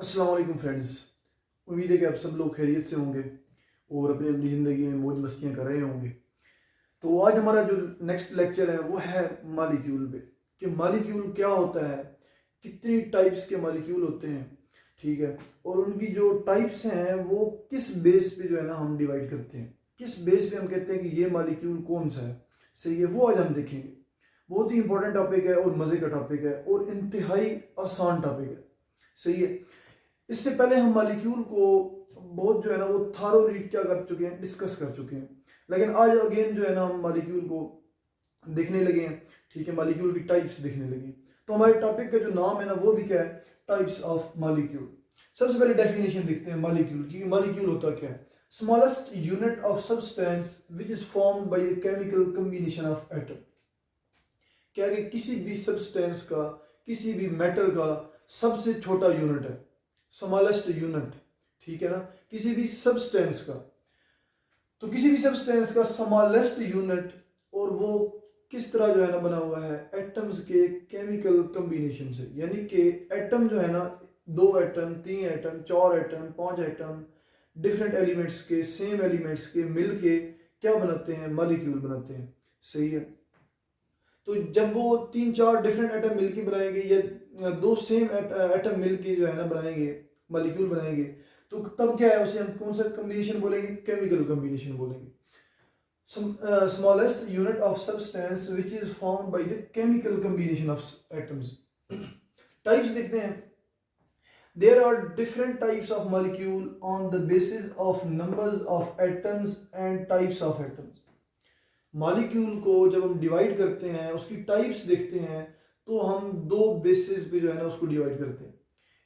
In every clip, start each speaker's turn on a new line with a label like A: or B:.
A: अस्सलाम वालेकुम फ्रेंड्स। उम्मीद है कि आप सब लोग खैरियत से होंगे और अपनी अपनी ज़िंदगी में मौज मस्तियाँ कर रहे होंगे। तो आज हमारा जो नेक्स्ट लेक्चर है वो है मालिक्यूल पे, कि मालिक्यूल क्या होता है, कितनी टाइप्स के मालिक्यूल होते हैं, ठीक है, और उनकी जो टाइप्स हैं वो किस बेस पे जो है ना हम डिवाइड करते हैं, किस बेस पे हम कहते हैं कि ये मालिक्यूल कौन सा है, सही है। वो आज हम देखेंगे। बहुत ही इंपॉर्टेंट टॉपिक है और मज़े का टॉपिक है और इंतहाई आसान टॉपिक है, सही है। इससे पहले हम मालिक्यूल को बहुत जो है ना वो थारो रीड क्या कर चुके हैं, डिस्कस कर चुके हैं, लेकिन आज अगेन जो है ना हम मालिक्यूल को देखने लगे हैं, ठीक है, मालिक्यूल की टाइप्स देखने लगे हैं। तो हमारे टॉपिक का जो नाम है ना वो भी क्या है, टाइप्स ऑफ मालिक्यूल। सबसे पहले डेफिनेशन देखते हैं मालिक्यूल की। मालिक्यूल होता क्या है? Smallest unit of substance which is formed by the chemical combination of atom. क्या कि किसी भी सब्सटेंस का, किसी भी मैटर का सबसे छोटा यूनिट है, स्मॉलेस्ट यूनिट, ठीक है ना, किसी भी सब्सटेंस का। तो किसी भी सब्सटेंस का स्मॉलेस्ट यूनिट, और वो किस तरह जो है ना बना हुआ है, एटम्स के केमिकल कॉम्बिनेशन से। यानी कि एटम जो है ना, 2 atom, 3 atom, 4 atom, 5 atom, different elements के, सेम एलिमेंट्स के मिलके क्या बनाते हैं, मॉलिक्यूल बनाते हैं, सही है। तो जब वो 3-4 डिफरेंट एटम मिलके बनाएंगे या 2 सेम एटम मिलके जो है ना बनाएंगे, मॉलिक्यूल बनाएंगे, तो तब क्या है, उसे हम कौन सा कॉम्बिनेशन बोलेंगे, केमिकल कॉम्बिनेशन बोलेंगे। Smallest unit of substance which is formed by the chemical combination of atoms. Types देखते हैं। There are different types of molecule on the basis of numbers of atoms and types of atoms. Molecule को जब हम divide करते हैं, उसकी types देखते हैं, तो हम 2 बेसिस पे जो है ना उसको डिवाइड करते हैं।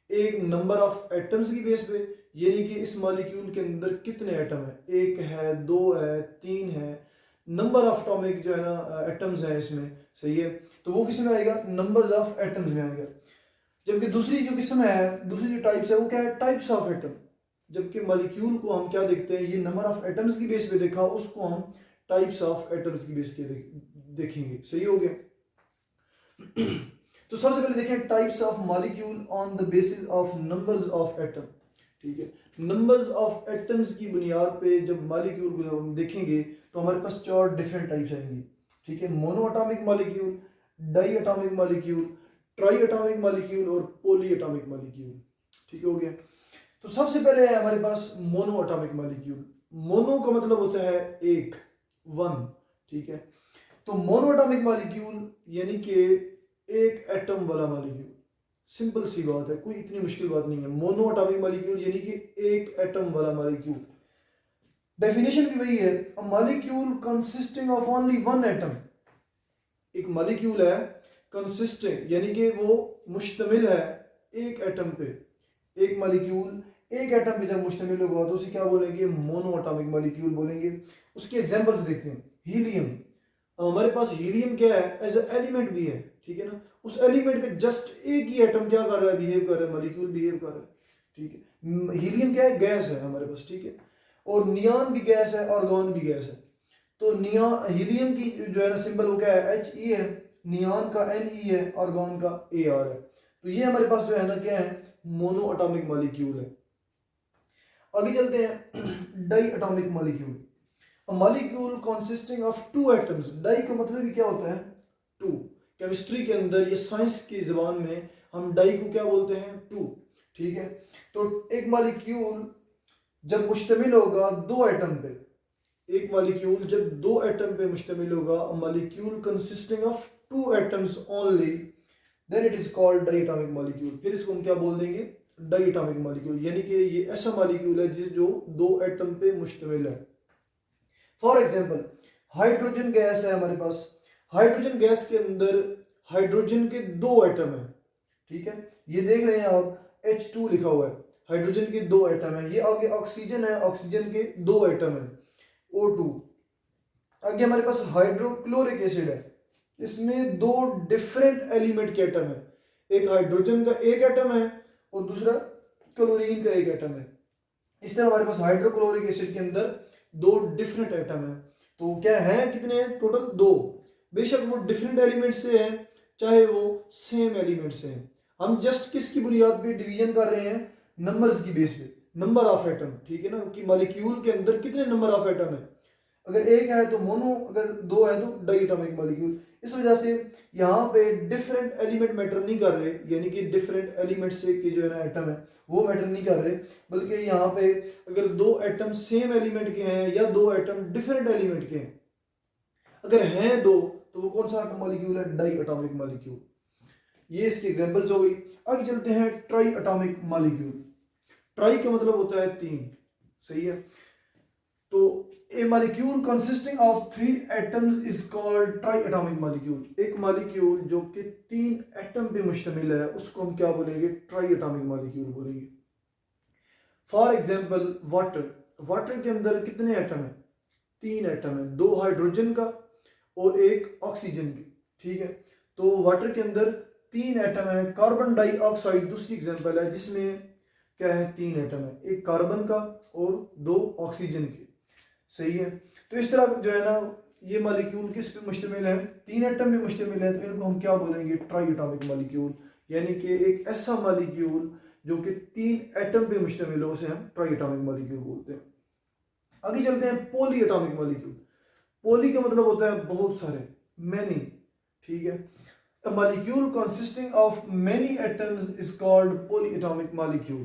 A: एक नंबर ऑफ एटम्स की बेस पे, यानी कि इस मॉलिक्यूल के अंदर कितने एटम है, 1 है, 2 है, 3 है, नंबर ऑफ एटॉमिक जो है ना एटम्स है इसमें, सही है। तो वो किस में आएगा, नंबर्स ऑफ एटम्स में आएगा। जबकि दूसरी जो किस्म है, दूसरी जो टाइप्स है वो क्या है, टाइप्स ऑफ एटम। जबकि मॉलिक्यूल को हम क्या देखते हैं, ये नंबर ऑफ एटम्स की बेस पे देखा, उसको हम टाइप्स ऑफ एटम्स की बेस पे देखेंगे, सही हो गया। तो सबसे पहले देखें types of molecule on the basis of numbers of atom, ठीक है। नंबर्स ऑफ एटम्स की बुनियाद पे जब मॉलिक्यूल को हम देखेंगे तो हमारे पास 4 डिफरेंट टाइप्स आएंगी, ठीक है। Mono atomic molecule, di atomic molecule, tri atomic molecule और पॉली एटॉमिक मॉलिक्यूल, ठीक हो गया। तो सबसे पहले है हमारे पास मोनो एटॉमिक मॉलिक्यूल। मोनो का मतलब होता है एक, 1, ठीक है। तो मोनो एटॉमिक मॉलिक्यूल यानी कि एक एटम वाला मॉलिक्यूल। सिंपल सी बात है, कोई इतनी मुश्किल बात नहीं है। मोनो एटॉमिक मॉलिक्यूल यानी कि एक एटम वाला मॉलिक्यूल। डेफिनेशन भी वही है, अ molecule consisting of only 1 atom. एक मॉलिक्यूल है कंसिस्टिंग यानी कि वो मुश्तमिल है एक एटम पे। एक मॉलिक्यूल एक एटम पे जब मुश्तमिल होगा तो उसे क्या बोलेंगे, मोनो एटॉमिक मॉलिक्यूल बोलेंगे। उसके एग्जांपल्स देखते हैं। हीलियम, हमारे पास हीलियम क्या है, एज ए एलिमेंट भी है, ठीक है ना। उस एलिमेंट का जस्ट एक ही एटम क्या कर रहा है, बिहेव कर रहा है, मॉलिक्यूल बिहेव कर रहा है, ठीक है। हीलियम क्या है, गैस है हमारे पास, ठीक है। और नियॉन भी गैस है, आर्गन भी गैस है। तो हीलियम की जो है ना सिंबल वो क्या है, He है, नियॉन का Ne है, आर्गन का Ar है। तो ये हमारे पास जो है ना क्या है, मोनो एटॉमिक मॉलिक्यूल है। आगे चलते हैं di atomic molecule. A molecule consisting of 2 atoms. Di का मतलब ही क्या होता है, 2। केमिस्ट्री के अंदर, ये साइंस की ज़बान में हम डाई को क्या बोलते हैं, 2, ठीक है। तो एक मॉलिक्यूल जब मुश्तमिल होगा 2 एटम पे, एक मॉलिक्यूल जब 2 एटम पे मुश्तमिल होगा, a molecule consisting of 2 atoms only, then it is called di atomic molecule. फिर इसको हम क्या बोल देंगे, डाई एटॉमिक मॉलिक्यूल। यानी कि ये ऐसा मॉलिक्यूल है जो 2 एटम पे मुश्तमिल है। फॉर एग्जांपल, हाइड्रोजन गैस है हमारे पास। हाइड्रोजन गैस के अंदर हाइड्रोजन के 2 एटम है, ठीक है। ये देख रहे हैं आप, H2 लिखा हुआ है, हाइड्रोजन के 2 एटम है। ये आगे ऑक्सीजन है, ऑक्सीजन के 2 एटम है, O2। आगे हमारे पास हाइड्रोक्लोरिक एसिड है, इसमें 2 डिफरेंट एलिमेंट के एटम है। एक हाइड्रोजन का एक एटम है और दूसरा क्लोरीन का एक एटम है। इस तरह हमारे पास हाइड्रोक्लोरिक एसिड के अंदर 2 डिफरेंट एटम है। तो क्या है, कितने हैं टोटल, 2। बेशक वो डिफरेंट एलिमेंट से हैं, चाहे वो सेम एलिमेंट से हैं। हम जस्ट किसकी बुनियाद पे डिवीजन कर रहे हैं, नंबर्स की बेस पे, नंबर ऑफ एटम, ठीक है ना, कि मॉलिक्यूल के अंदर कितने नंबर ऑफ एटम है। अगर एक है तो मोनो, अगर दो है तो डाई एटॉमिक मॉलिक्यूल। इस वजह से यहाँ पे डिफरेंट एलिमेंट मैटर नहीं कर रहे, यानी कि डिफरेंट एलिमेंट से के जो है ना एटम है वो मैटर नहीं कर रहे, बल्कि यहाँ पे अगर दो एटम सेम एलिमेंट के हैं या दो एटम डिफरेंट एलिमेंट के हैं, अगर हैं दो तो वो कौन सा मॉलिक्यूल है, डाई एटॉमिक मॉलिक्यूल। ये इसकी एग्जांपल्स हो गई। आगे चलते हैं ट्राई एटॉमिक मॉलिक्यूल। ट्राई का मतलब होता है तीन, सही है। तो a molecule consisting of 3 atoms is called try atomic molecule. एक मॉलिक्यूल जो कि 3 एटम पे मुश्तमिल है उसको हम क्या बोलेंगे, ट्राई एटॉमिक मॉलिक्यूल बोलेंगे। फॉर एग्जांपल वाटर, वाटर के अंदर कितने एटम है, 3 एटम है, 2 हाइड्रोजन का और 1 ऑक्सीजन की, ठीक है। तो वाटर के अंदर 3 एटम है। कार्बन डाइऑक्साइड दूसरी एग्जांपल है जिसमें क्या है, 3 एटम है, एक कार्बन का और 2 ऑक्सीजन के, सही है। तो इस तरह जो है ना ये मॉलिक्यूल किस पे मुश्तमिल है, 3 एटम पे मुश्तमिल है, तो इनको हम क्या बोलेंगे, ट्राई एटॉमिक मॉलिक्यूल। यानी कि एक ऐसा मॉलिक्यूल जो कि 3 एटम पे मुश्तमिल हो उसे हम ट्राई एटॉमिक मॉलिक्यूल बोलते हैं। आगे चलते हैं पॉली एटॉमिक मॉलिक्यूल। पॉली का मतलब होता है बहुत सारे, मैनी, ठीक है। A molecule consisting of many atoms is called polyatomic molecule.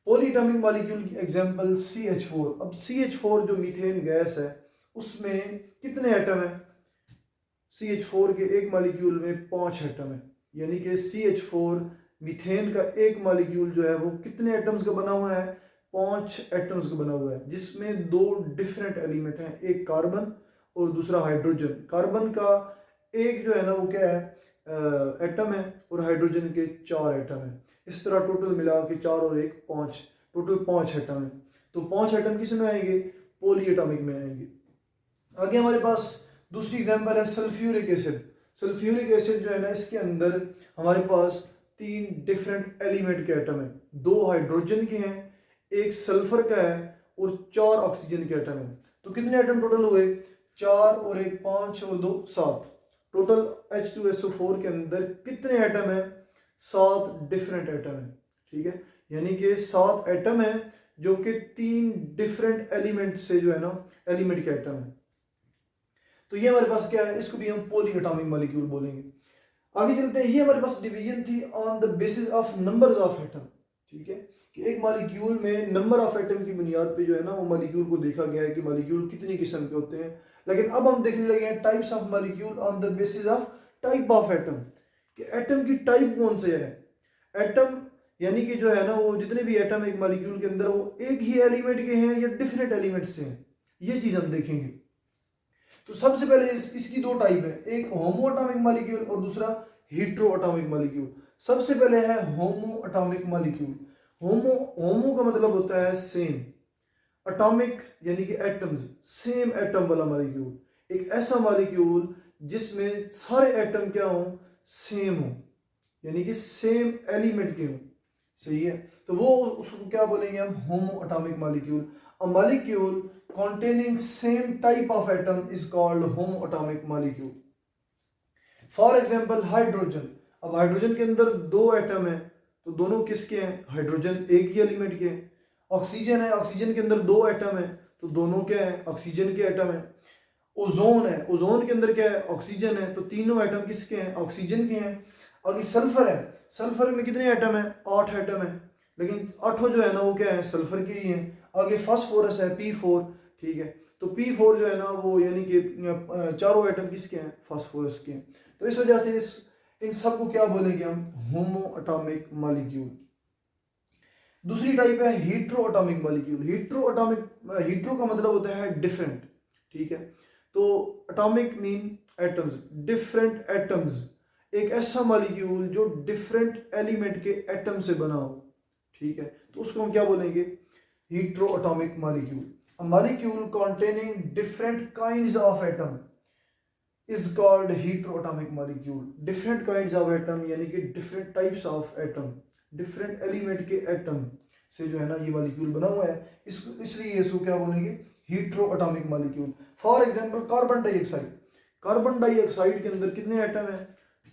A: Polyatomic molecule की एग्जांपल CH4। अब CH4 जो मीथेन गैस है उसमें कितने एटम है, CH4 के एक मॉलिक्यूल में 5 एटम है। यानी कि CH4 मीथेन का एक मॉलिक्यूल जो है वो कितने एटम्स का बना हुआ है, 5 एटम्स का बना हुआ है, जिसमें 2 डिफरेंट एलिमेंट हैं, एक कार्बन और दूसरा हाइड्रोजन। कार्बन का एक जो है ना वो क्या है, एटम है, और हाइड्रोजन के 4 एटम है। इस तरह टोटल मिला के 4 और 1 5, टोटल 5 एटम है। तो 5 एटम किस में आएंगे, पॉलीएटॉमिक में आएंगे। आगे हमारे पास दूसरी एग्जांपल है सल्फ्यूरिक एसिड। सल्फ्यूरिक एसिड जो है ना इसके अंदर हमारे पास 3 डिफरेंट एलिमेंट के एटम है, 2 हाइड्रोजन के हैं, एक सल्फर का है और 4 ऑक्सीजन के एटम है। तो कितने एटम टोटल हुए, 4 और 1 5 और 2 7। टोटल H2SO4 के अंदर कितने एटम है, 7 डिफरेंट एटम है, ठीक है। यानी कि 7 एटम है जो कि 3 डिफरेंट एलिमेंट से जो है ना एलिमेंट के एटम है। तो ये हमारे पास क्या है, इसको भी हम पॉलीएटॉमिक मॉलिक्यूल बोलेंगे। आगे चलते हैं, ये हमारे पास डिवीजन थी on the basis of numbers of atom, ठीक है, कि एक मॉलिक्यूल में नंबर ऑफ एटम की बुनियाद पे जो है ना वो मॉलिक्यूल को देखा गया है कि मॉलिक्यूल कितनी किस्म के होते हैं। लेकिन अब हम देखने लगे हैं types of molecule on the basis of type of atom, कि एटम की टाइप कौन से है। एटम यानी कि जो है ना वो जितने भी एटम एक मॉलिक्यूल के अंदर वो एक ही एलिमेंट के हैं या डिफरेंट एलिमेंट से हैं, ये चीज हम देखेंगे। तो सबसे पहले इसकी 2 टाइप है, एक होमो एटॉमिक मॉलिक्यूल और दूसरा हीट्रो एटॉमिक मॉलिक्यूल। सबसे पहले है होमो एटॉमिक मॉलिक्यूल। होमो का मतलब होता है सेम, एटॉमिक यानी कि एटम्स, सेम एटम वाला मॉलिक्यूल। एक ऐसा मॉलिक्यूल जिसमें सारे एटम क्या हो, सेम हो, यानी कि सेम एलिमेंट के हो, सही है। तो वो उसको क्या बोलेंगे हम, होमो atomic molecule. A molecule containing same type of atom is called homo atomic molecule. For example hydrogen. अब हाइड्रोजन के अंदर 2 एटम है, तो दोनों किसके हैं, हाइड्रोजन एक ही एलिमेंट के हैं। ऑक्सीजन है, ऑक्सीजन के अंदर 2 एटम है, तो दोनों क्या है, ऑक्सीजन के एटम है। ओजोन है, ओजोन के अंदर क्या है, ऑक्सीजन है, तो तीनों एटम किसके हैं, ऑक्सीजन के हैं। आगे सल्फर है, सल्फर में कितने एटम है, 8 एटम है, लेकिन 8 जो है ना वो क्या है, सल्फर के ही हैं। आगे फास्फोरस है, P4, ठीक है। तो P4 जो है ना वो यानी कि चारों एटम किसके हैं, फास्फोरस के हैं। तो इस वजह से इन सब को क्या बोलेंगे हम, होमो एटॉमिक मॉलिक्यूल। दूसरी टाइप है हीट्रो एटॉमिक मॉलिक्यूल। हीट्रो का मतलब होता है डिफरेंट, ठीक है। तो atomic mean atoms, different atoms, एक ऐसा मॉलिक्यूल जो डिफरेंट एलिमेंट के एटम से बना हो, ठीक है, तो उसको हम क्या बोलेंगे, hetero atomic molecule. A molecule containing different kinds of atom is called heteroatomic molecule. Different kinds of atom यानी कि different types of atom, different element के atom से जो है ना ये मॉलिक्यूल बना हुआ है, इसको इसलिए इसको क्या बोलेंगे, heteroatomic molecule. For example carbon dioxide. Carbon dioxide के अंदर कितने एटम हैं,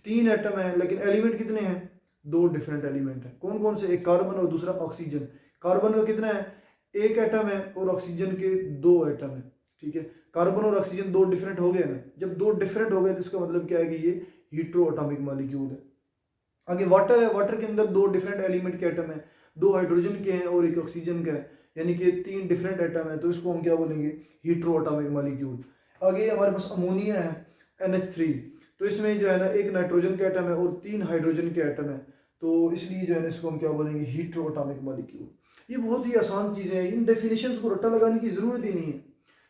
A: 3 एटम हैं, लेकिन एलिमेंट कितने हैं, दो डिफरेंट एलिमेंट हैं। कौन कौन से? एक कार्बन और दूसरा ऑक्सीजन। कार्बन का कितना है? एक एटम है और ऑक्सीजन के दो एटम है। ठीक है, कार्बन और ऑक्सीजन दो डिफरेंट हो गए ना। जब दो डिफरेंट हो गए तो इसका मतलब क्या है कि ये हीट्रो एटॉमिक मॉलिक्यूल है। आगे वाटर है, वाटर के अंदर दो डिफरेंट एलिमेंट के एटम है, दो हाइड्रोजन के हैं और एक ऑक्सीजन का है, यानी कि तीन डिफरेंट एटम है, तो इसको हम क्या बोलेंगे? Hetero atomic molecule. आगे हमारे पास अमोनिया है NH3, तो इसमें जो है ना एक नाइट्रोजन का एटम है और तीन हाइड्रोजन के एटम है, तो इसलिए जो है ना इसको हम क्या बोलेंगे? Hetero atomic molecule. ये बहुत ही आसान चीज़ें हैं, इन डेफिनेशंस को रट्टा लगाने की ज़रूरत ही नहीं है।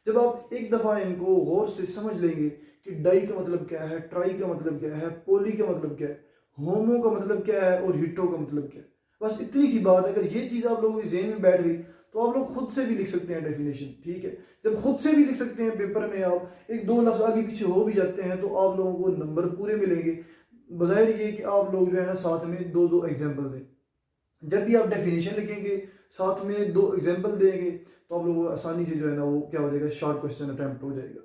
A: जब आप एक दफ़ा इनको गौर से समझ लेंगे कि डाई का मतलब क्या है, ट्राई का मतलब क्या है, पोली का मतलब क्या है, होमो का मतलब क्या है और हीट्रो का मतलब क्या है, बस इतनी सी बात है। अगर ये चीज़ आप लोगों के ज़हन में बैठ गई तो आप लोग खुद से भी लिख सकते हैं डेफिनेशन। ठीक है, जब खुद से भी लिख सकते हैं पेपर में, आप एक दो लफ्ज़ आगे पीछे हो भी जाते हैं तो आप लोगों को नंबर पूरे मिलेंगे, बजाय ये कि आप लोग जो है ना साथ में दो दो एग्जाम्पल दें। जब भी आप डेफिनेशन लिखेंगे साथ में दो एग्जाम्पल देंगे तो आप लोगों को आसानी से जो है ना वो क्या हो जाएगा? शॉर्ट क्वेश्चन अटैम्प्ट हो जाएगा।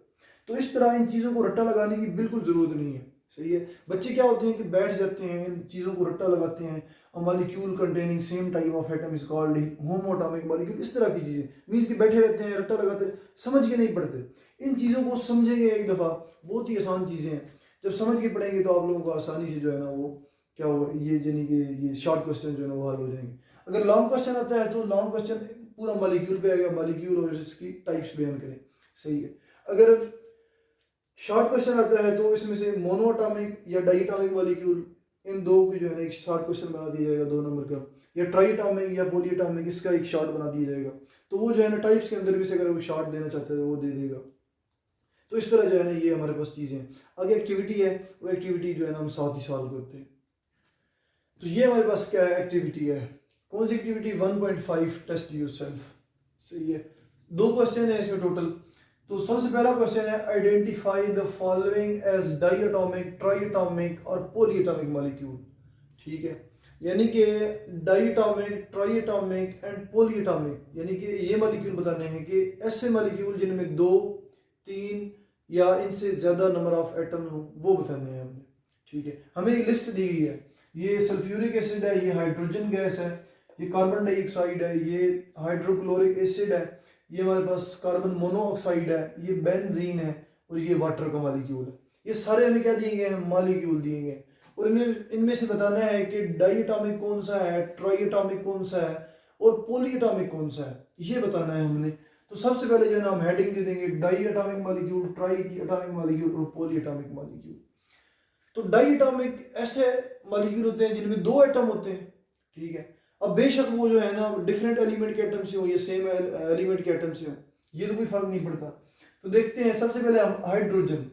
A: तो इस तरह इन चीज़ों को रट्टा लगाने की बिल्कुल ज़रूरत नहीं है। सही है, बच्चे क्या होते हैं कि बैठ जाते हैं, इन चीज़ों को रट्टा लगाते हैं। Molecule containing same type of atom is called homo atomic molecule, इस तरह की चीज़ें मीन्स कि बैठे रहते हैं, रट्टा लगाते हैं, समझ के नहीं पढ़ते। इन चीज़ों को समझेंगे एक दफ़ा, बहुत ही आसान चीज़ें हैं, जब समझ के पढ़ेंगे तो आप लोगों को आसानी से जो है ना वो क्या होगा? ये यानी कि ये शॉर्ट क्वेश्चन जो है ना वो हल हो जाएंगे। अगर लॉन्ग क्वेश्चन आता है तो लॉन्ग क्वेश्चन पूरा मॉलिक्यूल पे आएगा, मॉलिक्यूल और इसकी टाइप्स बयान करें। सही है, अगर शॉर्ट क्वेश्चन आता है तो इसमें से मोनोएटॉमिक या डाइएटॉमिक मॉलिक्यूल, इन दो की जो है ना एक शॉर्ट क्वेश्चन बना दिया जाएगा 2 नंबर का, या ट्राइएटॉमिक या पॉलीएटॉमिक, इसका एक शॉर्ट बना दिया जाएगा। तो वो जो है ना टाइप्स के अंदर भी से अगर वो शॉर्ट देना चाहते हैं तो वो दे देगा। तो इस तरह जो है ना ये हमारे पास चीज़ें हैं। आगे एक्टिविटी है, वो एक्टिविटी जो है ना हम साथ ही सॉल्व करते हैं। तो ये हमारे पास क्या है? एक्टिविटी है। कौन सी एक्टिविटी? 1.5 test yourself. सही है, दो क्वेश्चन है इसमें टोटल। तो सबसे पहला क्वेश्चन है identify the following as diatomic, triatomic और पॉलीएटॉमिक मॉलिक्यूल। ठीक है, यानी कि डाइएटॉमिक, ट्राइएटॉमिक एंड पॉलीएटॉमिक, यानी कि ये मॉलिक्यूल बताने हैं कि ऐसे मॉलिक्यूल जिनमें 2, 3 या इनसे ज़्यादा नंबर ऑफ एटम हो, वो बताने हैं हमने। ठीक है, हमें एक लिस्ट दी गई है, ये सल्फ्यूरिक एसिड है, ये हाइड्रोजन गैस है, ये कार्बन डाइऑक्साइड है, ये हाइड्रोक्लोरिक एसिड है, ये हमारे पास कार्बन मोनोऑक्साइड है, ये बेंजीन है और ये वाटर का मॉलिक्यूल है। ये सारे हमें क्या दिए गए हैं? मॉलिक्यूल दिए गए, और इनमें से बताना है कि डाइएटॉमिक कौन सा है, ट्राइएटॉमिक कौन सा है और पॉलीएटॉमिक कौन सा है, ये बताना है हमने। तो सबसे पहले जो है ना हम हेडिंग दे देंगे डाइएटॉमिक मॉलिक्यूल, ट्राइएटॉमिक मॉलिक्यूल और पॉलीएटॉमिक मॉलिक्यूल। तो डाइएटॉमिक ऐसे मॉलिक्यूल होते हैं जिनमें 2 एटम होते हैं। ठीक है, अब बेशक वो जो है ना डिफरेंट एलिमेंट के एटम से हो या सेम एलिमेंट के एटम से हो, ये तो कोई फर्क नहीं पड़ता। तो देखते हैं, सबसे पहले हम हाइड्रोजन,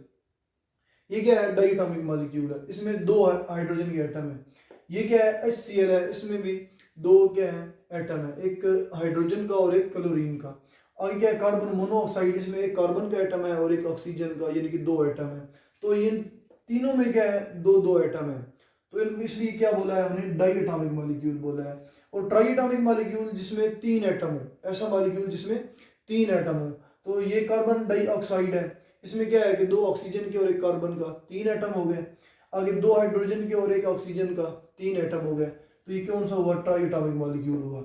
A: ये क्या है? डाइएटॉमिक मॉलिक्यूल है, इसमें 2 हाइड्रोजन के एटम है। ये क्या है? HCl है, इसमें भी 2 क्या है? एटम है, एक हाइड्रोजन का और एक क्लोरीन का। आगे क्या है? कार्बन मोनोऑक्साइड, इसमें एक कार्बन का एटम है और एक ऑक्सीजन का, यानी कि 2 एटम है। तो ये तीनों में क्या है? 2 एटम है, तो इसलिए क्या बोला है हमने? डाइएटॉमिक मॉलिक्यूल बोला है। और ट्राइएटॉमिक मॉलिक्यूल जिसमें 3 एटम हो, ऐसा मॉलिक्यूल जिसमें 3 एटम हो। तो ये कार्बन डाइऑक्साइड है, इसमें क्या है कि 2 ऑक्सीजन के और एक कार्बन का, 3 एटम हो गए। आगे 2 हाइड्रोजन के और एक ऑक्सीजन का, 3 एटम हो गए। तो ये कौन सा हुआ? ट्राइएटॉमिक मॉलिक्यूल हुआ।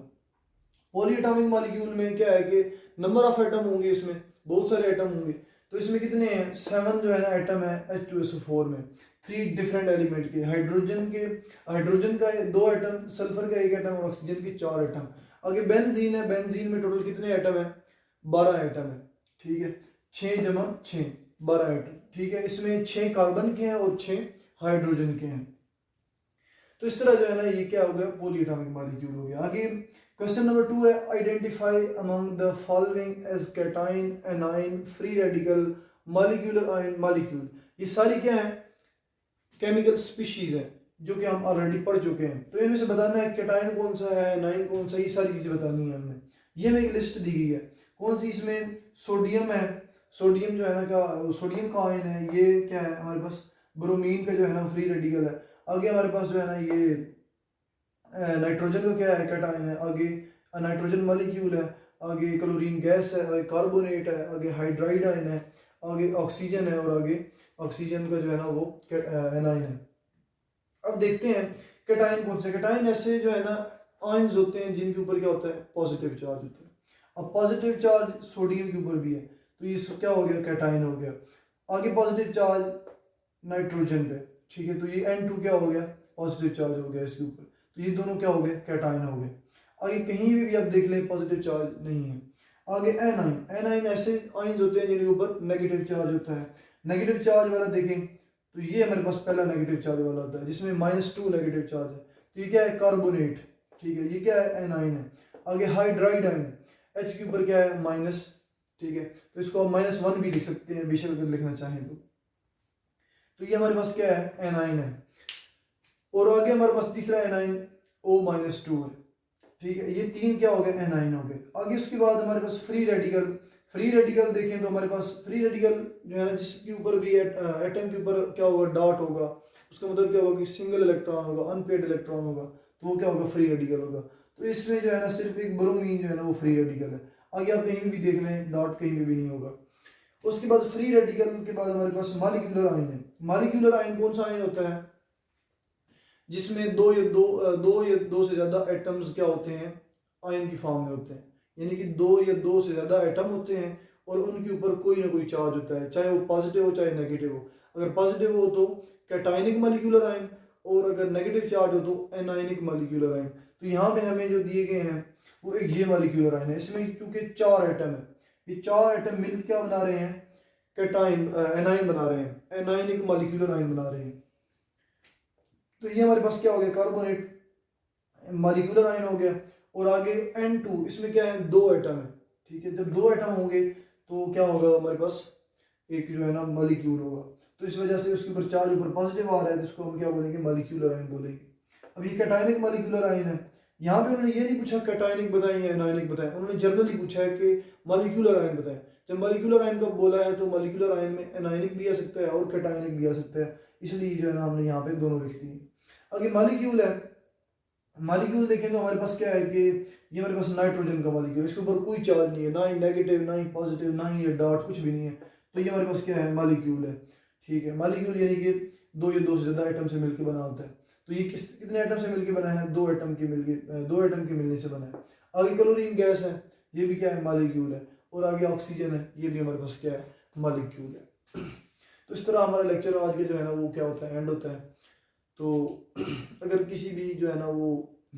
A: पॉलीएटॉमिक मॉलिक्यूल में क्या है कि नंबर ऑफ एटम होंगे, इसमें बहुत सारे एटम होंगे। तो इसमें कितने हैं? 7 जो है ना एटम है H2SO4 में, 3 डिफरेंट एलिमेंट के, हाइड्रोजन का 2 एटम, सल्फर का 1 एटम और ऑक्सीजन के 4 एटम। आगे बेंजीन है, बेंजीन में टोटल कितने एटम है? 12 एटम है। ठीक है, 6 जमा 6, 12 एटम। ठीक है, इसमें 6 कार्बन के हैं और 6 हाइड्रोजन के हैं। तो इस तरह जो है ना ये क्या हो गया? पॉलीएटॉमिक मॉलिक्यूल हो गया। आगे क्वेश्चन नंबर 2 है identify among the following as cation, anion, free radical, molecular ion molecule. ये सारी क्या है? केमिकल स्पीशीज है जो कि हम ऑलरेडी पढ़ चुके हैं। तो इनमें से बताना है कैटाइन कौन सा है, एनाइन कौन सा, ये सारी चीजें बतानी है हमने। ये में एक लिस्ट दी गई है, कौन सी? इसमें सोडियम है, सोडियम जो है ना क्या, सोडियम का आयन है, ये क्या है हमारे पास? ब्रोमीन का जो है ना फ्री रेडिकल है। आगे हमारे पास जो है ना ये नाइट्रोजन का क्या है? कैटाइन है। आगे नाइट्रोजन मॉलिक्यूल है, आगे क्लोरीन गैस है, आगे कार्बोनेट है, आगे हाइड्राइड आयन है, आगे ऑक्सीजन है और आगे ऑक्सीजन का जो है ना वो एनाइन है। अब देखते हैं कैटाइन कौन से? कैटाइन ऐसे जो है ना आयंस होते हैं जिनके ऊपर क्या होता है, पॉजिटिव चार्ज होता है। अब पॉजिटिव चार्ज सोडियम के ऊपर भी है, तो ये क्या हो गया, कैटाइन हो गया। आगे पॉजिटिव चार्ज नाइट्रोजन पे, ठीक है, तो ये N2 क्या हो गया, पॉजिटिव चार्ज हो गया इसके ऊपर, तो ये दोनों क्या हो गए, कैटाइन हो गए। आगे कहीं भी आप देख लें पॉजिटिव चार्ज नहीं है। आगे एनाइन, एनाइन ऐसे आयंस होते हैं जिनके ऊपर नेगेटिव चार्ज होता है। नेगेटिव चार्ज वाला देखें तो ये हमारे पास पहला नेगेटिव चार्ज वाला होता है जिसमें -2 नेगेटिव चार्ज है, तो ये क्या है, कार्बोनेट, ठीक है, ये क्या है, एनाइन है। आगे हाइड्राइड आयन, H के ऊपर क्या है, माइनस, ठीक है, तो इसको आप -1 भी लिख सकते हैं बेशक अगर लिखना चाहें तो ये हमारे पास क्या है, एनाइन है। और आगे हमारे पास तीसरा एनाइन O-2 है, ठीक है, ये तीन क्या हो गए, एनाइन हो गए। आगे उसके बाद हमारे पास फ्री रेडिकल, फ्री रेडिकल देखें तो हमारे पास फ्री रेडिकल जो है ना जिसके ऊपर भी एटम के ऊपर क्या होगा, डॉट होगा, उसका मतलब क्या होगा कि सिंगल इलेक्ट्रॉन होगा, अनपेड इलेक्ट्रॉन होगा, तो वो क्या होगा, फ्री रेडिकल होगा। तो इसमें जो है ना सिर्फ एक ब्रोमीन जो है ना वो फ्री रेडिकल है। आगे आप कहीं भी देख लें डॉट कहीं भी नहीं होगा। उसके बाद फ्री रेडिकल के बाद हमारे पास मॉलिक्यूलर आयन है। मॉलिक्यूलर आयन कौन सा आयन होता है, जिसमें दो से ज्यादा एटम्स क्या होते हैं, आयन की फॉर्म में होते हैं, यानी कि दो से ज्यादा एटम होते हैं और उनके ऊपर कोई ना कोई चार्ज होता है, चाहे वो पॉजिटिव हो चाहे नेगेटिव हो। अगर पॉजिटिव हो तो कैटायनिक मॉलिक्यूलर आयन, और अगर नेगेटिव चार्ज हो तो एनायनिक मॉलिक्यूलर आयन। तो यहाँ पे हमें जो दिए गए हैं वो एक ये मॉलिक्यूलर आयन है, इसमें चूंकि 4 एटम है, ये 4 एटम मिलकर क्या बना रहे हैं, कैटाइन एनाइन बना रहे हैं, एनायनिक मॉलिक्यूलर आयन बना रहे हैं। तो ये हमारे पास क्या हो गया, कार्बोनेट मॉलिक्यूलर आयन हो गया। और आगे N2, इसमें क्या है, 2 एटम है, ठीक है, जब 2 एटम होंगे तो क्या होगा, हमारे पास एक जो है ना मॉलिक्यूल होगा, तो इस वजह से उसके ऊपर चार्ज ऊपर पॉजिटिव आ रहा है, तो इसको हम क्या बोलेंगे, मॉलिक्यूलर आयन बोलेंगे। अब ये कैटायनिक मॉलिक्यूलर आयन है। यहाँ पे उन्होंने ये नहीं पूछा कैटायनिक बताएं या एनायनिक बताएं, उन्होंने जनरली पूछा है कि मॉलिक्यूलर आयन बताएं। जब मॉलिक्यूलर आयन का बोला है तो मॉलिक्यूलर आयन में एनायनिक भी आ सकता है और कैटायनिक भी आ सकता है, इसलिए जो है ना हमने यहाँ पे दोनों लिख दिए। आगे मॉलिक्यूल है, मॉलिक्यूल देखें तो हमारे पास क्या है कि ये हमारे पास नाइट्रोजन का मॉलिक्यूल, इसके ऊपर कोई चार्ज नहीं है, ना ही नेगेटिव ना ही पॉजिटिव ना ही ये डॉट, कुछ भी नहीं है, तो ये हमारे पास क्या है, मॉलिक्यूल है, ठीक है। मॉलिक्यूल यानी कि दो या दो से ज्यादा एटम से मिलकर बना होता है। तो ये कितने एटम से मिलकर बना है, 2 एटम के मिलने से बना है। आगे क्लोरीन गैस है, ये भी क्या है, मॉलिक्यूल है। और आगे ऑक्सीजन है, ये भी हमारे पास क्या है, मॉलिक्यूल है। तो इस तरह हमारा लेक्चर आज के जो है ना वो क्या होता है, एंड होता है। तो अगर किसी भी जो है ना वो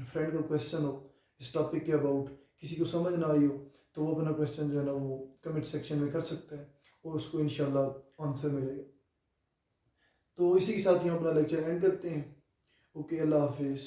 A: फ्रेंड का क्वेश्चन हो इस टॉपिक के अबाउट, किसी को समझ ना आई हो, तो वो अपना क्वेश्चन जो है ना वो कमेंट सेक्शन में कर सकते हैं और उसको इंशाल्लाह आंसर मिलेगा। तो इसी के साथ ही हम अपना लेक्चर एंड करते हैं। ओके, अल्लाह हाफिज़।